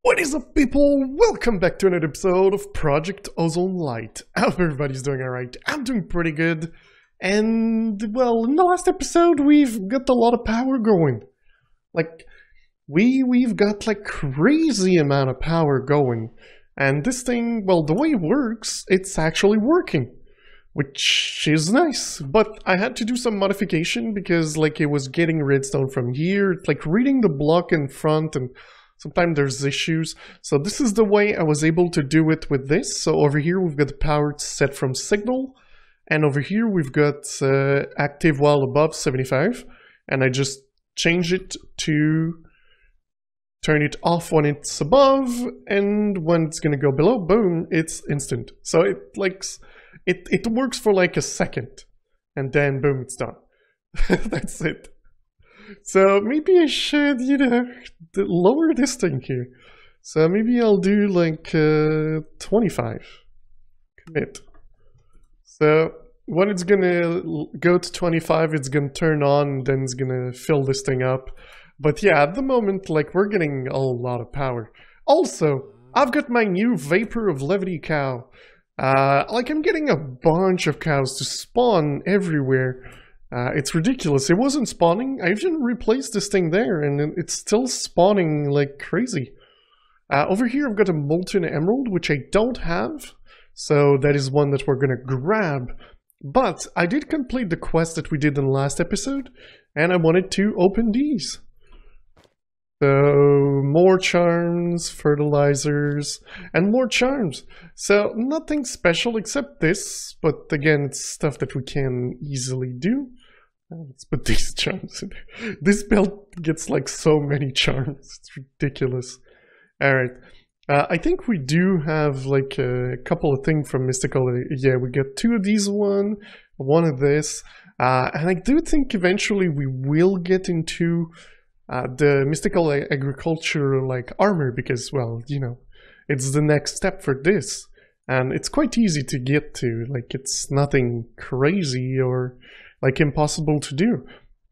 What is up, people? Welcome back to another episode of Project Ozone Lite. I hope everybody's doing alright. I'm doing pretty good. And, well, in the last episode, we've got a lot of power going. Like, we've got, like, crazy amount of power going. And this thing, well, the way it works, it's actually working. Which is nice. But I had to do some modification because, like, it was getting redstone from here. Like, reading the block in front and sometimes there's issues. So this is the way I was able to do it with this. So over here we've got the power set from signal. And over here we've got active while above 75. And I just change it to turn it off when it's above. And when it's going to go below, boom, it's instant. So it works for like a second. And then boom, it's done. That's it. So maybe I should, lower this thing here. So maybe I'll do like 25. Commit. So when it's gonna go to 25, it's gonna turn on, and then it's gonna fill this thing up. But yeah, at the moment, like, we're getting a lot of power. Also, I've got my new Vapor of Levity cow. Like, I'm getting a bunch of cows to spawn everywhere. It's ridiculous. It wasn't spawning. I even replaced this thing there and it's still spawning like crazy. Over here I've got a molten emerald, which I don't have. So that is one that we're gonna grab. But I did complete the quest that we did in the last episode and I wanted to open these. So more charms, fertilizers, and more charms. So nothing special except this, but again, it's stuff that we can easily do. Let's put these charms in there. This build gets like so many charms. It's ridiculous. Alright. I think we do have like a couple of things from Mystical. Yeah, we got two of these one of this. And I do think eventually we will get into the Mystical Agriculture like armor because, well, it's the next step for this. And it's quite easy to get to. Like, it's nothing crazy or like impossible to do.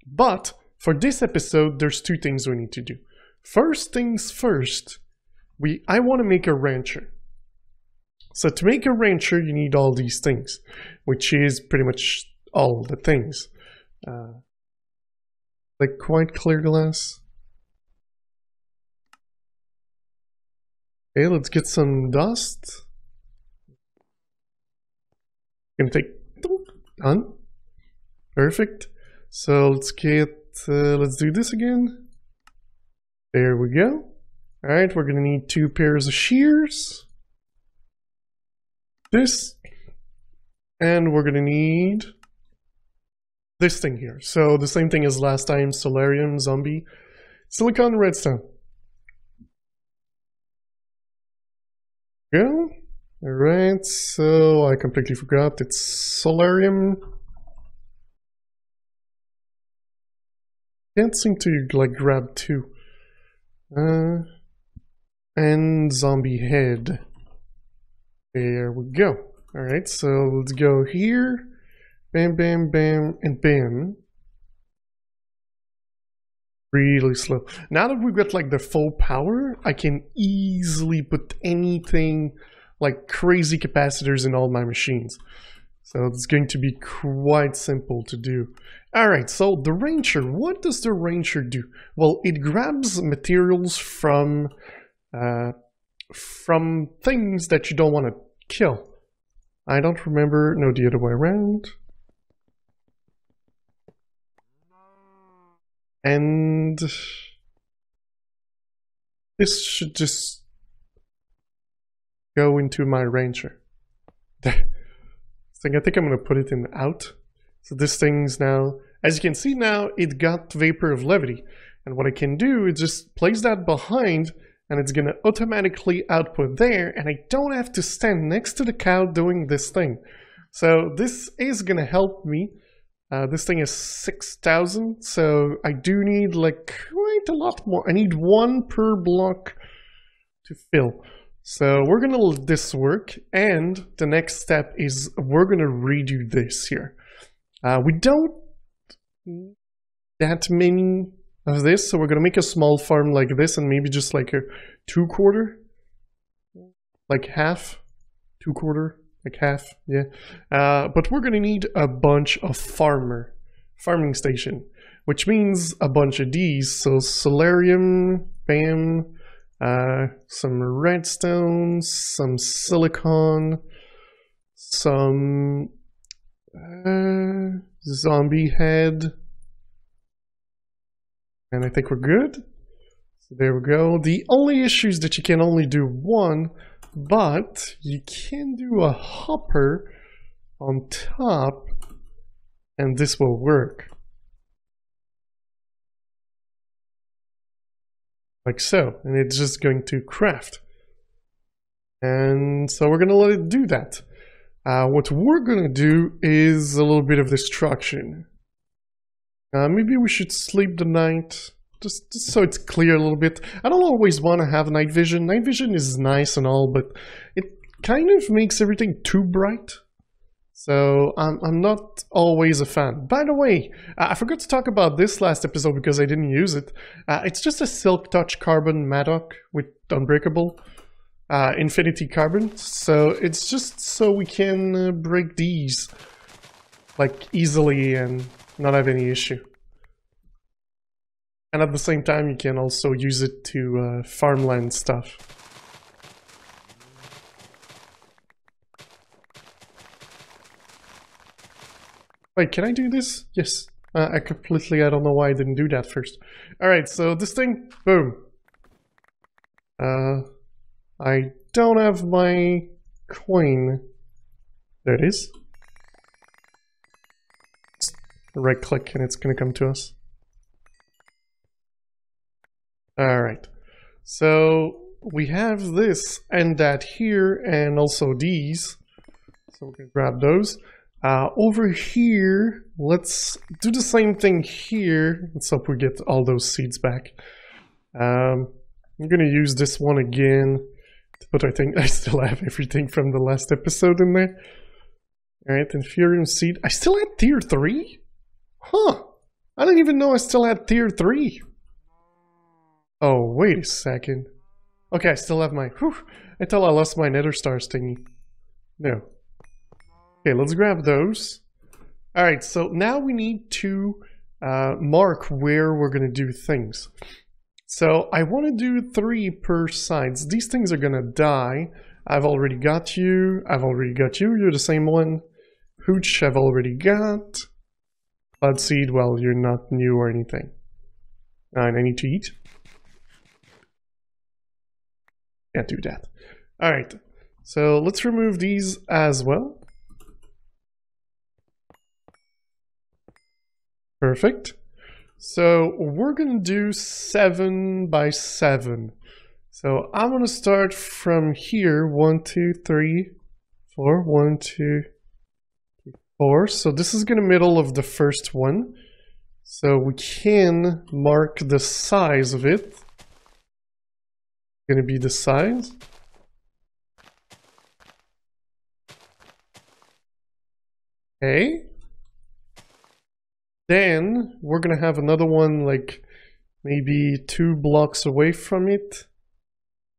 But for this episode, there's two things we need to do. First things first, I want to make a rancher. So to make a rancher, you need all these things, which is pretty much all the things. Like quite clear glass. Okay, let's get some dust. Gonna take done. Perfect. So let's let's do this again. There we go. Alright, we're gonna need 2 pairs of shears. This. And we're gonna need this thing here. So the same thing as last time, solarium, zombie, silicon, redstone. Go. Alright, so I completely forgot. It's solarium. Can't seem to like grab 2. And zombie head. There we go. Alright, so let's go here. Bam, bam, bam, and bam. Really slow. Now that we've got like the full power, I can easily put anything like crazy capacitors in all my machines. So it's going to be quite simple to do. Alright, so the rancher, what does the rancher do? Well, it grabs materials from things that you don't want to kill. I don't remember, no, the other way around. And this should just go into my rancher. I think I'm going to put it in out. So this thing's now, as you can see now, it got Vapor of Levity. And what I can do is just place that behind and it's going to automatically output there. And I don't have to stand next to the cow doing this thing. So this is going to help me. This thing is 6,000. So I do need like quite a lot more. I need 1 per block to fill. So we're going to let this work, and the next step is we're going to redo this here. We don't need that many of this. So we're gonna make a small farm like this and maybe just like a 2/4, like half, 2/4, like half, yeah. But we're gonna need a bunch of farming station, which means a bunch of these. So solarium, bam, some redstone, some silicon, some zombie head, and I think we're good. So there we go. The only issue is that you can only do one, but you can do a hopper on top, and this will work. Like so, and it's just going to craft. And so we're going to let it do that. What we're going to do is a little bit of destruction. Maybe we should sleep the night, just so it's clear a little bit. I don't always want to have night vision. Night vision is nice and all, but it kind of makes everything too bright. So I'm not always a fan. By the way, I forgot to talk about this last episode because I didn't use it. It's just a Silk Touch Carbon Madoc with Unbreakable. Infinity Carbon. So it's just so we can break these like easily and not have any issue. And at the same time you can also use it to farmland stuff. Wait, can I do this? Yes. I don't know why I didn't do that first. Alright, so this thing, boom. I don't have my coin. There it is. Just right click and it's gonna come to us. Alright. So we have this and that here and also these. So we're gonna grab those. Over here, let's do the same thing here. Let's hope we get all those seeds back. I'm gonna use this one again. But I think I still have everything from the last episode in there. Alright, Inferium Seed. I still had tier 3? Huh. I didn't even know I still had tier 3. Oh, wait a second. Okay, I still have my... Whew, I thought I lost my Nether Stars thingy. No. Okay, let's grab those. Alright, so now we need to mark where we're going to do things. So I want to do 3 per sides. These things are gonna die. I've already got you. I've already got you. You're the same one. Hooch, I've already got. Blood Seed, well, you're not new or anything. And I need to eat. Can't do that. Alright. So let's remove these as well. Perfect. So we're gonna do 7 by 7. So I'm gonna start from here. 1, 2, 3, 4. 1, 2, 3, 4. So this is gonna middle of the first one. So we can mark the size of it. Gonna be the size. Okay. Then we're gonna have another one like maybe 2 blocks away from it.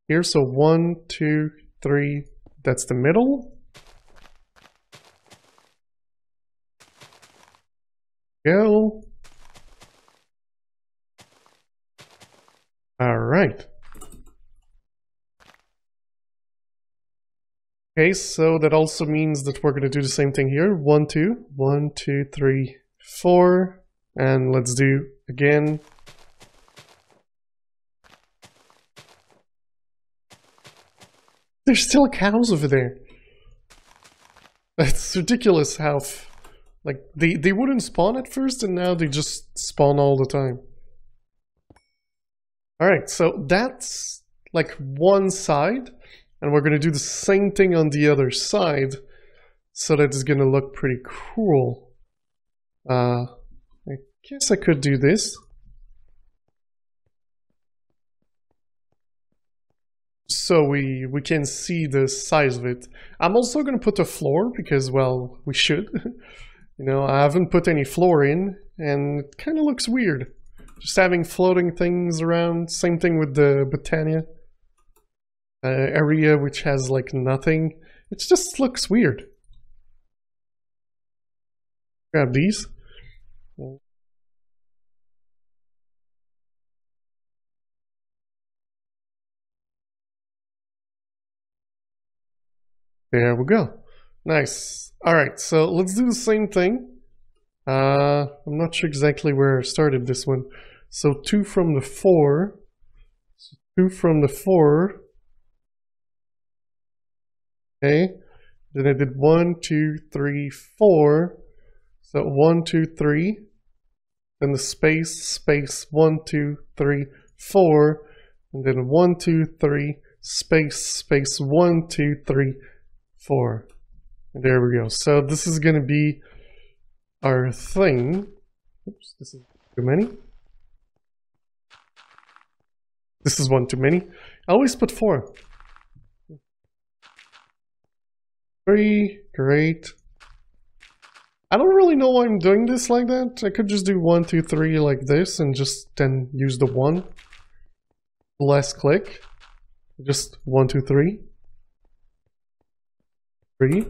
Here, so 1, 2, 3, that's the middle. Go. All right. Okay, so that also means that we're gonna do the same thing here. 1, 2, 1, 2, 3, 4, and let's do again. There's still cows over there. It's ridiculous how, like, they wouldn't spawn at first and now they just spawn all the time. Alright, so that's like one side, and we're gonna do the same thing on the other side, so that it's gonna look pretty cool. I guess I could do this. So we can see the size of it. I'm also going to put a floor because, well, we should. You know, I haven't put any floor in and it kind of looks weird. Just having floating things around. Same thing with the Botania area, which has like nothing. It just looks weird. Grab these. There we go. Nice. Alright, so let's do the same thing. I'm not sure exactly where I started this one. So 2 from the 4. So 2 from the 4. Okay. Then I did 1, 2, 3, 4. So 1, 2, 3. Then the space, 1, 2, 3, 4. And then 1, 2, 3, space, 1, 2, 3, 4. And there we go. So this is going to be our thing. Oops, this is too many. This is one too many. I always put 4. 3, great. I don't really know why I'm doing this like that. I could just do 1, 2, 3 like this and just then use the 1. Last click. Just 1, 2, 3. 3.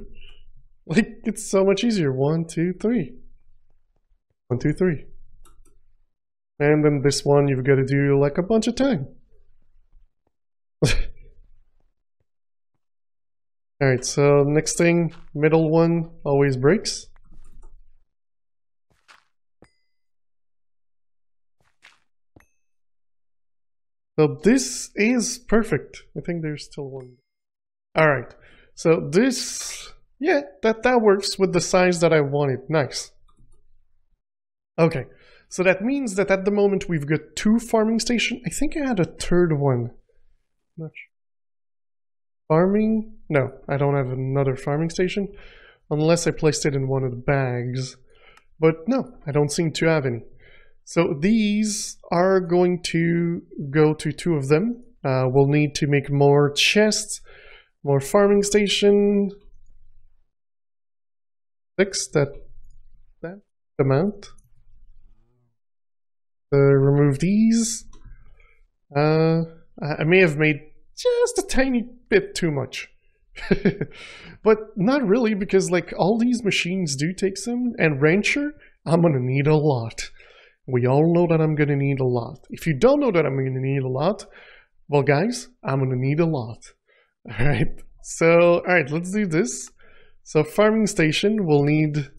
Like, it's so much easier. 1, 2, 3. 1, 2, 3. And then this one you've got to do like a bunch of time. Alright, so next thing, middle one always breaks. So this is perfect. I think there's still one. Alright, so this, yeah, that works with the size that I wanted. Nice. Okay, so that means that at the moment we've got 2 farming stations. I think I had a third one. Not sure. Farming? No, I don't have another farming station. Unless I placed it in one of the bags. But no, I don't seem to have any. So these are going to go to 2 of them. We'll need to make more chests, more farming station. 6, that amount. Remove these. I may have made just a tiny bit too much. But not really, because like all these machines do take some, and Rancher, I'm gonna need a lot. We all know that I'm gonna need a lot. If you don't know that I'm gonna need a lot, well guys, I'm gonna need a lot. Alright, so alright, let's do this. So farming station will need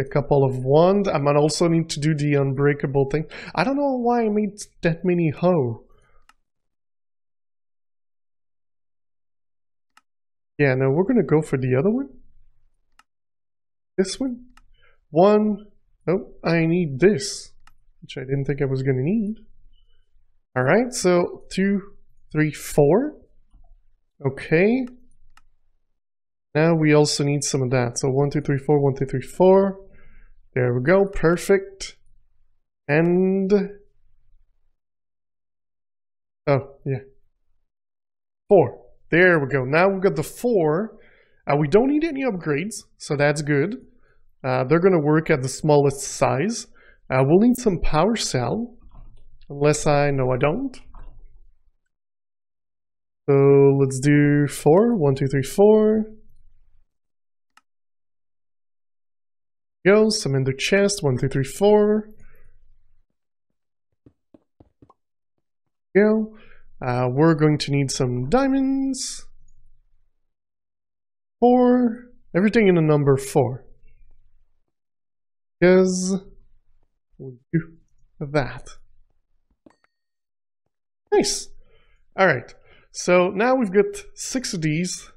a couple of wand. I might also need to do the unbreakable thing. I don't know why I made that many hoe. Yeah, no, we're gonna go for the other one. This one. 1. Oh, I need this, which I didn't think I was gonna need. Alright, so 2, 3, 4. Okay. Now we also need some of that. So 1, 2, 3, 4, 1, 2, 3, 4. There we go, perfect. And oh, yeah. 4. There we go. Now we've got the 4. We don't need any upgrades, so that's good. They're going to work at the smallest size. We'll need some power cell, unless I don't. So let's do 4. 1, 2, 3, 4. Go. Some in the chest. 1, 2, 3, 4. Go. We're going to need some diamonds. 4. Everything in the number 4. Because we'll do that. Nice. Alright. So now we've got 6 of these.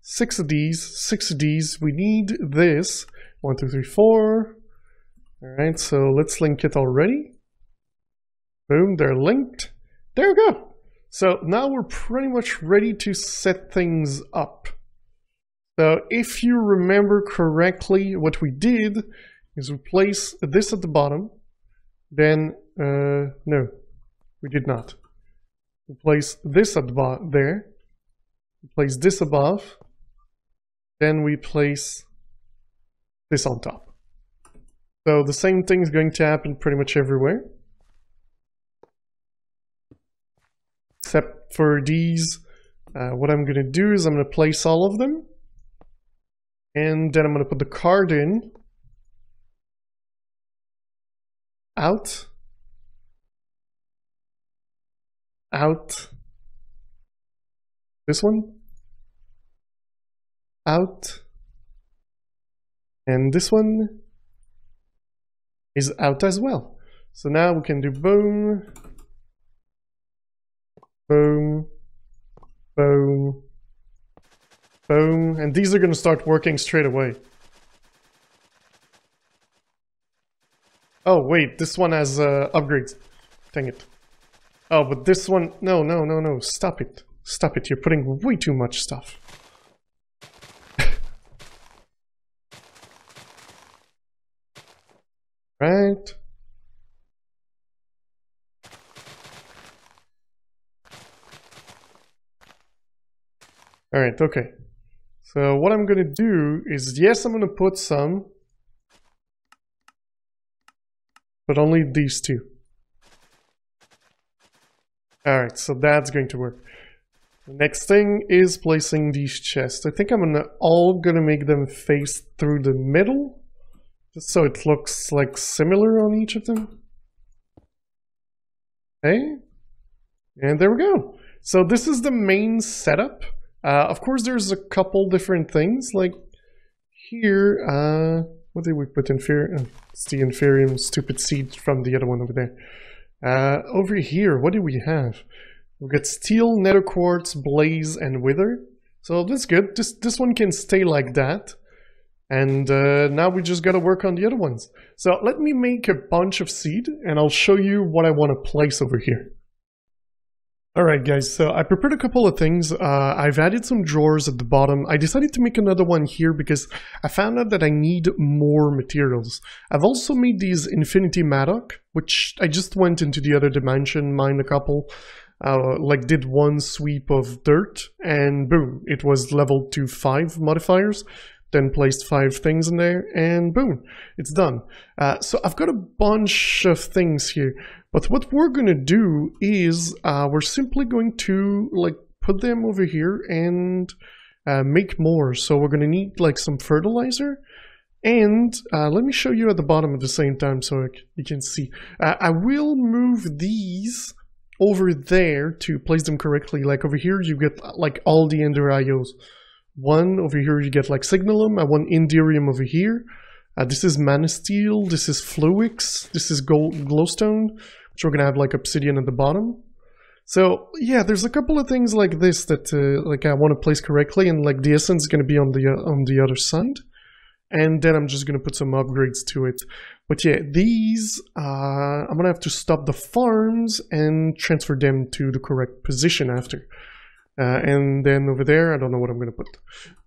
6 of these. 6 of these. We need this. 1, 2, 3, 4. Alright, so let's link it already. Boom, they're linked. There we go. So now we're pretty much ready to set things up. So if you remember correctly, what we did is we place this at the bottom. Then, no, we did not. We place this at the bottom there. We place this above. Then we place this on top. So the same thing is going to happen pretty much everywhere. except for these. What I'm going to do is I'm going to place all of them. And then I'm going to put the card in. Out. Out. This one. Out. And this one is out as well. So now we can do boom, boom, boom, boom, and these are going to start working straight away. Oh wait, this one has upgrades. Dang it. Oh, but this one, no, stop it. Stop it, you're putting way too much stuff. Right. Alright, okay. So what I'm gonna do is, yes, I'm gonna put some, but only these two. Alright, so that's going to work. The next thing is placing these chests. I think I'm gonna make them face through the middle, just so it looks like similar on each of them. Okay, and there we go. So this is the main setup. Of course, there's a couple different things, like here, what did we put in it's the Inferium stupid seed from the other one over there. Over here, what do we have? We've got Steel, Nether Quartz, Blaze, and Wither. So that's good. This one can stay like that. And now we just gotta work on the other ones. So let me make a bunch of seed, and I'll show you what I want to place over here. Alright guys, so I prepared a couple of things. I've added some drawers at the bottom. I decided to make another one here because I found out that I need more materials. I've also made these Infinity Mattock, which I just went into the other dimension, mined a couple, like did one sweep of dirt, and boom, it was leveled to 5 modifiers. Then placed 5 things in there, and boom, it's done. So I've got a bunch of things here, but what we're gonna do is we're simply going to like put them over here and make more. So we're gonna need like some fertilizer, and let me show you at the bottom at the same time so you can see. I will move these over there to place them correctly. Like over here, you get like all the Ender IOs. One over here you get like Signalum, I want Indirium over here. This is Mana Steel, this is Fluix, this is Glowstone, which we're gonna have like Obsidian at the bottom. So yeah, there's a couple of things like this that like I want to place correctly, and like the essence is gonna be on the other side. And then I'm just gonna put some upgrades to it. But yeah, these, I'm gonna have to stop the farms and transfer them to the correct position after. And then over there, I don't know what I'm going to put,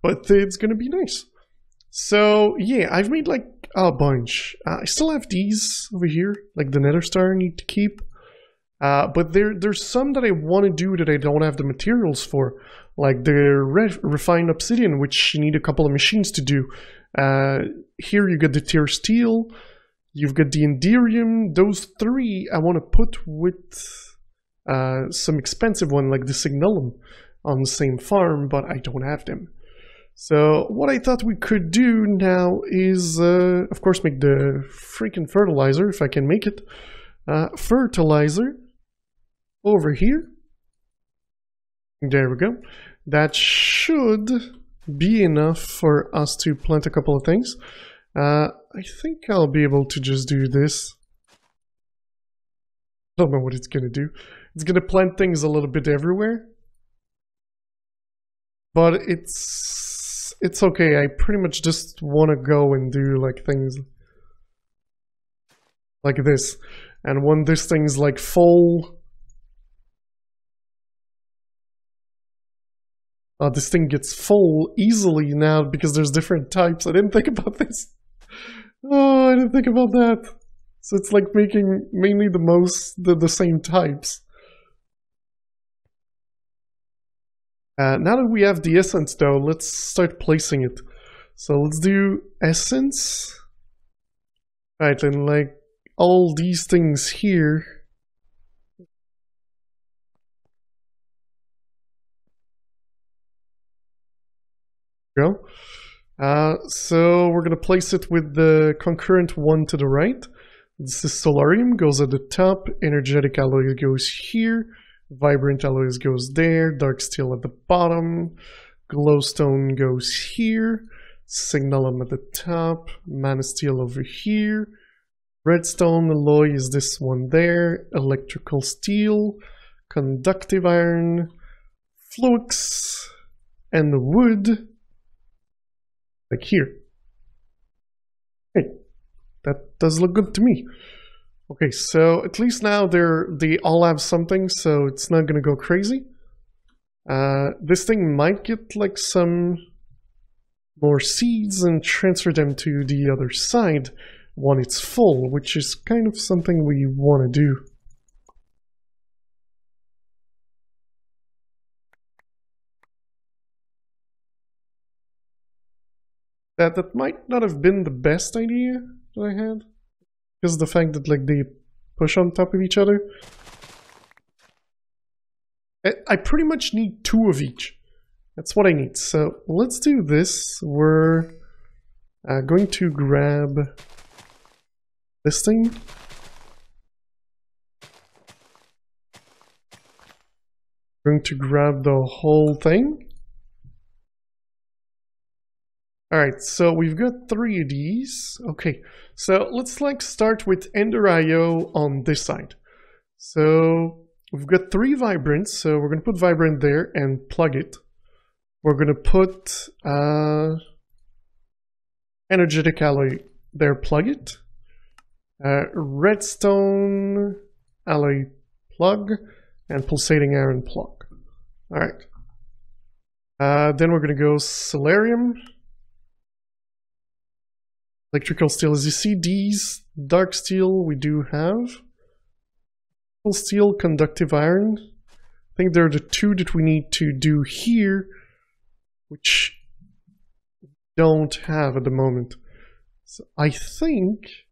but it's going to be nice. So yeah, I've made like a bunch. I still have these over here, like the Nether Star I need to keep. But there's some that I want to do that I don't have the materials for, like the refined obsidian, which you need a couple of machines to do. Here you get the tier steel, you've got the Indirium. Those 3 I want to put with some expensive one like the Signalum on the same farm, but I don't have them. So what I thought we could do now is, of course, make the freaking fertilizer, if I can make it. Fertilizer over here. There we go. That should be enough for us to plant a couple of things. I think I'll be able to just do this. Don't know what it's gonna do. It's gonna plant things a little bit everywhere. But it's okay. I pretty much just want to go and do like things like this. And when this thing's like full, this thing gets full easily now because there's different types. I didn't think about this. Oh, I didn't think about that. So it's like making mainly the same types. Now that we have the essence though, let's start placing it. So let's do essence. Right, and like all these things here. Go. So we're going to place it with the concurrent one to the right. This is Solarium, goes at the top. Energetic Alloy goes here. Vibrant Alloys goes there. Dark Steel at the bottom. Glowstone goes here. Signalum at the top. Mana Steel over here. Redstone Alloy is this one there. Electrical Steel. Conductive Iron. Flux. And the wood. Like here. Hey, that does look good to me. Okay, so at least now they all have something, so it's not gonna go crazy. This thing might get like some more seeds and transfer them to the other side when it's full, which is kind of something we want to do. That might not have been the best idea that I had, because of the fact that like they push on top of each other. I pretty much need 2 of each. That's what I need. So let's do this. We're going to grab this thing. We're going to grab the whole thing. Alright, so we've got 3 of these. Okay, so let's like start with Ender IO on this side. So we've got 3 vibrants, so we're going to put vibrant there and plug it. We're going to put energetic alloy there, plug it. Redstone alloy plug and pulsating iron plug. Alright. Then we're going to go Solarium. Electrical steel, as you see, these dark steel we do have. Full steel, conductive iron. I think they're the 2 that we need to do here, which we don't have at the moment. So I think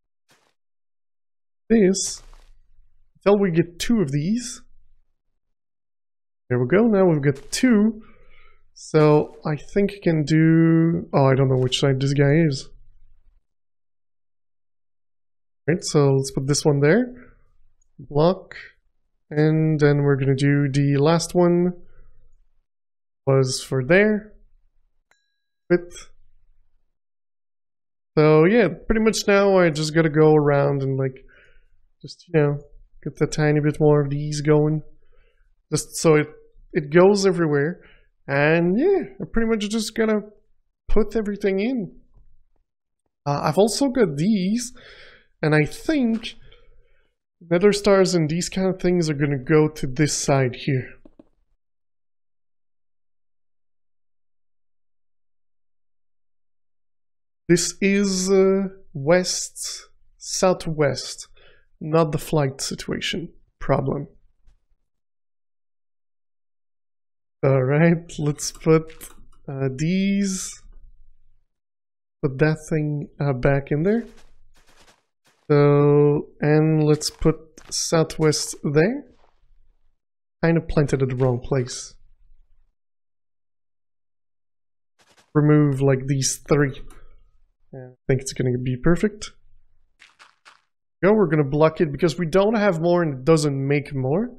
this, until we get 2 of these. There we go, now we've got 2. So I think I can do, oh, I don't know which side this guy is. Right, so let's put this one there, block, and then we're going to do the last one was for there, width. So yeah, pretty much now I just got to go around and like, just, you know, get a tiny bit more of these going, just so it goes everywhere, and yeah, I pretty much just got to put everything in. I've also got these. And I think nether stars and these kind of things are going to go to this side here. This is west, southwest, not the flight situation problem. Alright, let's put these, put that thing back in there. So, and let's put southwest there. Kind of planted at the wrong place. Remove like these 3. I think it's going to be perfect. Go, we're going to block it because we don't have more and it doesn't make more.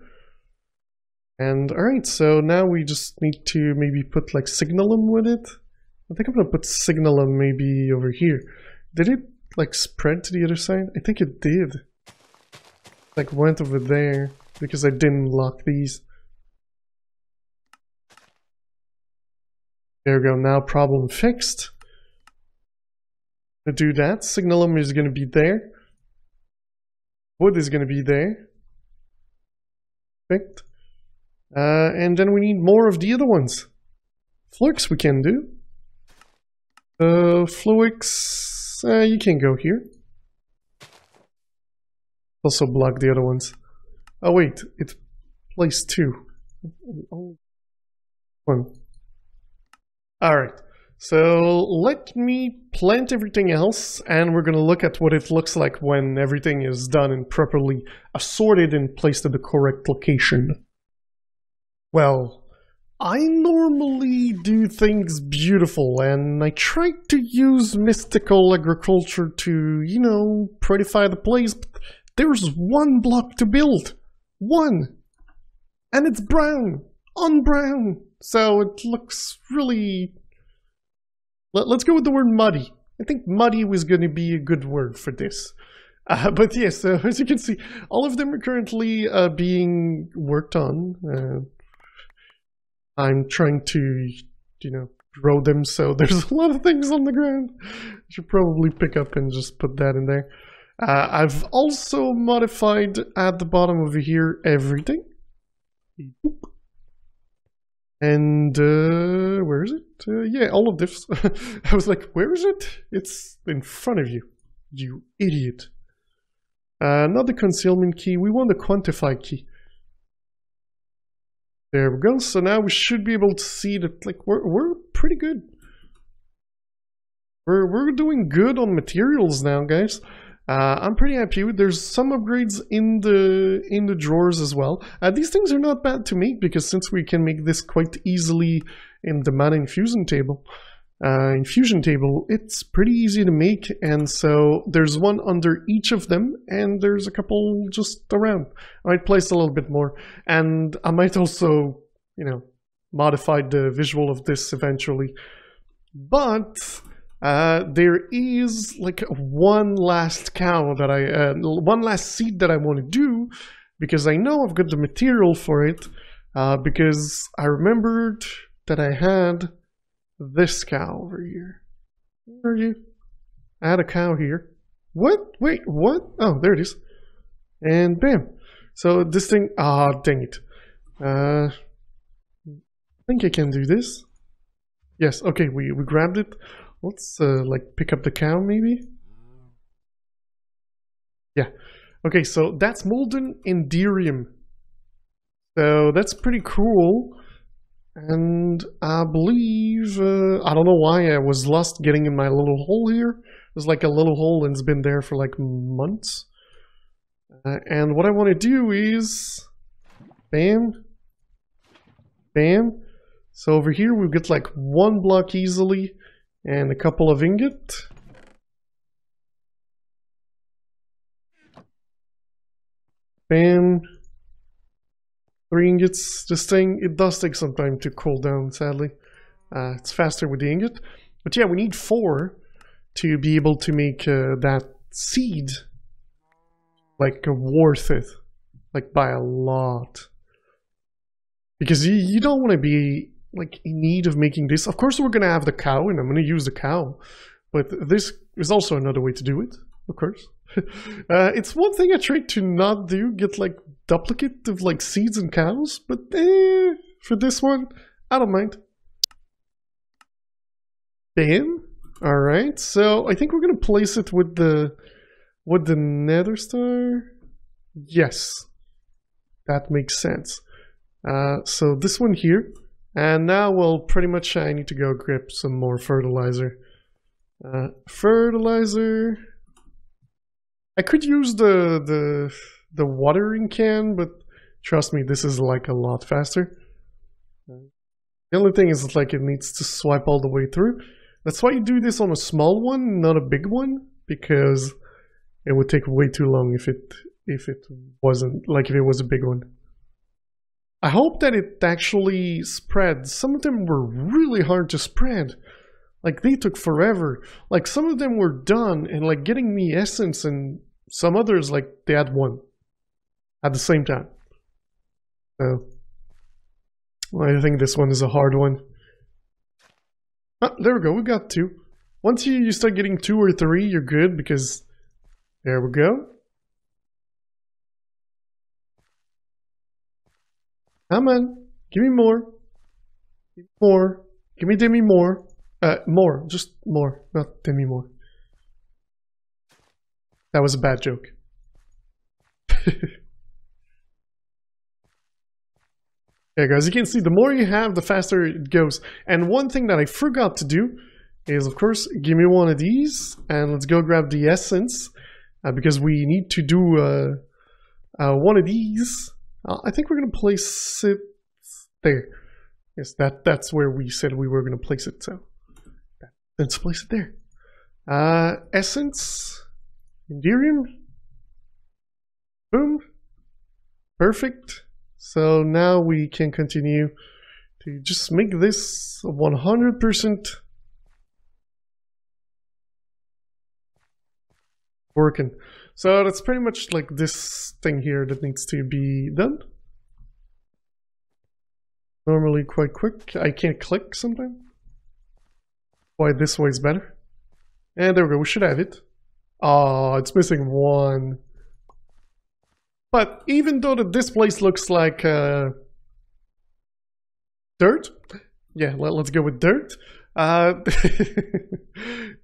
And alright, so now we just need to maybe put like signalum with it. I think I'm going to put signalum maybe over here. Did it like spread to the other side? I think it did. Like went over there because I didn't lock these. There we go, now problem fixed. To do that, signalum is going to be there. Wood is going to be there. Perfect. And then we need more of the other ones. Flux we can do. Flux. You can go here. Also block the other ones. Oh wait, it's place 2. One. Alright, so let me plant everything else and we're gonna look at what it looks like when everything is done and properly assorted and placed at the correct location. Well, I normally do things beautiful, and I try to use mystical agriculture to, you know, prettify the place, but there's one block to build. One! And it's brown! On brown! So it looks really... Let's go with the word muddy. I think muddy was going to be a good word for this. But yes, as you can see, all of them are currently being worked on. I'm trying to, you know, grow them, so there's a lot of things on the ground. I should probably pick up and just put that in there. I've also modified at the bottom over here everything. And where is it? Yeah, all of this. I was like, where is it? It's in front of you, you idiot. Not the concealment key, we want the quantify key. There we go. So now we should be able to see that, like, we're pretty good. We're doing good on materials now, guys. I'm pretty happy with. There's some upgrades in the drawers as well. These things are not bad to make because since we can make this quite easily in the mana infusion table, it's pretty easy to make. And so there's one under each of them, and there's a couple just around. I might place a little bit more, and I might also, you know, modify the visual of this eventually. But there is like one last cow that one last seed that I want to do, because I know I've got the material for it, because I remembered that I had this cow over here. Where are you? I had a cow here. What? Wait, what? Oh, there it is. And bam. So this thing, dang it. I think I can do this. Yes, okay, we grabbed it. Let's like pick up the cow maybe. Yeah. Okay, so that's molten enderium. So that's pretty cool. And I believe, I don't know why I was lost getting in my little hole here. There's like a little hole and it's been there for like months. And what I want to do is, bam, bam. So over here we've got like one block easily and a couple of ingot. Bam. 3 ingots. This thing, it does take some time to cool down, sadly. It's faster with the ingot. But yeah, we need 4 to be able to make that seed like worth it. Like by a lot. Because you don't want to be like in need of making this. Of course we're going to have the cow and I'm going to use the cow. But this is also another way to do it, of course. It's one thing I tried to not do, get like duplicate of like seeds and cows, but for this one, I don't mind. Bam. Alright, so I think we're gonna place it with the nether star. Yes. That makes sense. So this one here. And now, well, pretty much I need to go grab some more fertilizer. Fertilizer. I could use the watering can, but trust me, this is like a lot faster. The only thing is like it needs to swipe all the way through. That's why you do this on a small one, not a big one, because it would take way too long if it wasn't, like if it was a big one. I hope that it actually spreads. Some of them were really hard to spread. Like they took forever. Like some of them were done and like getting me essence, and some others like they had one at the same time. So I think this one is a hard one. There we go, we got 2. Once you start getting 2 or 3, you're good, because there we go. Come on, give me more. More. Give me Demi more. More, just more, not Demi more. That was a bad joke. Yeah, guys, you can see the more you have, the faster it goes. And one thing that I forgot to do is, of course, give me one of these, and let's go grab the essence, because we need to do one of these. I think we're going to place it there. Yes, that's where we said we were going to place it, so let's place it there. Essence, Enderium, boom, perfect. So now we can continue to just make this 100% working. So that's pretty much like this thing here that needs to be done. Normally quite quick. I can't click sometimes. Why this way is better. And there we go, we should have it. Oh, it's missing one. But even though that this place looks like dirt, yeah, let's go with dirt.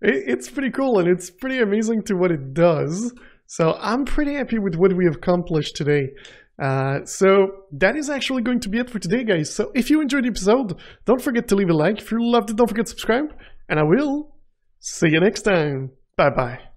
It's pretty cool and it's pretty amazing to what it does. So I'm pretty happy with what we have accomplished today. So that is actually going to be it for today, guys. So if you enjoyed the episode, don't forget to leave a like. If you loved it, don't forget to subscribe. And I will see you next time. Bye-bye.